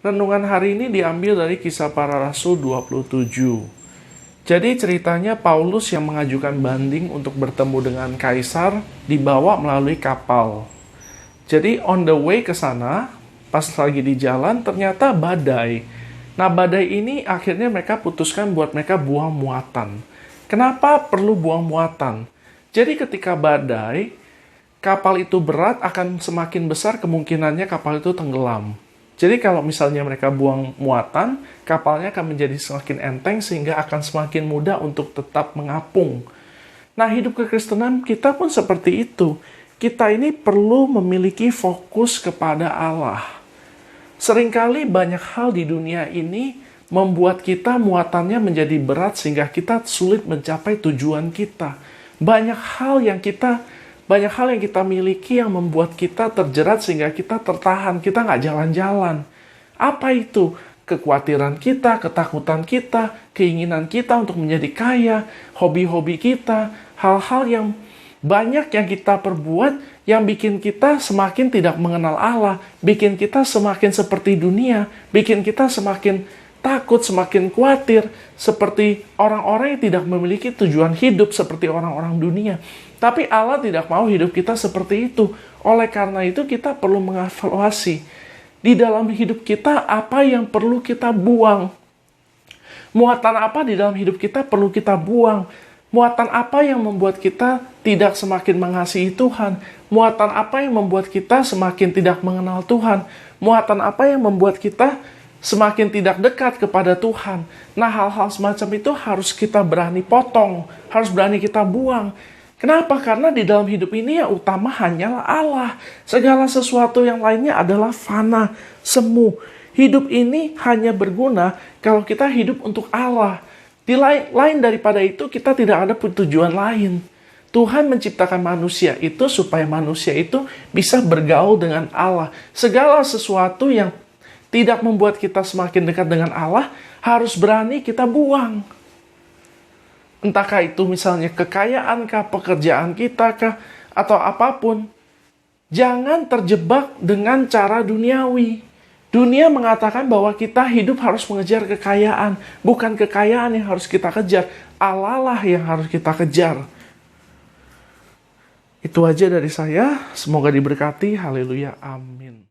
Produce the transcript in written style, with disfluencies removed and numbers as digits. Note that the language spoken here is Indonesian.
Renungan hari ini diambil dari Kisah Para Rasul 27. Jadi ceritanya Paulus yang mengajukan banding untuk bertemu dengan Kaisar dibawa melalui kapal. Jadi on the way ke sana, pas lagi di jalan ternyata badai. Nah, badai ini akhirnya mereka putuskan buat mereka buang muatan. Kenapa perlu buang muatan? Jadi ketika badai, kapal itu berat akan semakin besar kemungkinannya kapal itu tenggelam. Jadi kalau misalnya mereka buang muatan, kapalnya akan menjadi semakin enteng sehingga akan semakin mudah untuk tetap mengapung. Nah, hidup kekristenan kita pun seperti itu. Kita ini perlu memiliki fokus kepada Allah. Seringkali banyak hal di dunia ini membuat kita muatannya menjadi berat sehingga kita sulit mencapai tujuan kita. Banyak hal yang kita miliki yang membuat kita terjerat sehingga kita tertahan, kita nggak jalan-jalan. Apa itu? Kekhawatiran kita, ketakutan kita, keinginan kita untuk menjadi kaya, hobi-hobi kita, hal-hal yang banyak yang kita perbuat yang bikin kita semakin tidak mengenal Allah, bikin kita semakin seperti dunia, bikin kita semakin takut, semakin khawatir, seperti orang-orang yang tidak memiliki tujuan hidup seperti orang-orang dunia. Tapi Allah tidak mau hidup kita seperti itu. Oleh karena itu kita perlu mengevaluasi. Di dalam hidup kita apa yang perlu kita buang? Muatan apa di dalam hidup kita perlu kita buang? Muatan apa yang membuat kita tidak semakin mengasihi Tuhan? Muatan apa yang membuat kita semakin tidak mengenal Tuhan? Muatan apa yang membuat kita semakin tidak dekat kepada Tuhan? Nah, hal-hal semacam itu harus kita berani potong, harus berani kita buang. Kenapa? Karena di dalam hidup ini yang utama hanyalah Allah. Segala sesuatu yang lainnya adalah fana, semu. Hidup ini hanya berguna kalau kita hidup untuk Allah. Di lain daripada itu, kita tidak ada tujuan lain. Tuhan menciptakan manusia itu supaya manusia itu bisa bergaul dengan Allah. Segala sesuatu yang tidak membuat kita semakin dekat dengan Allah, harus berani kita buang. Entahkah itu misalnya kekayaan kah, pekerjaan kita kah, atau apapun. Jangan terjebak dengan cara duniawi. Dunia mengatakan bahwa kita hidup harus mengejar kekayaan. Bukan kekayaan yang harus kita kejar. Allah lah yang harus kita kejar. Itu aja dari saya. Semoga diberkati. Haleluya. Amin.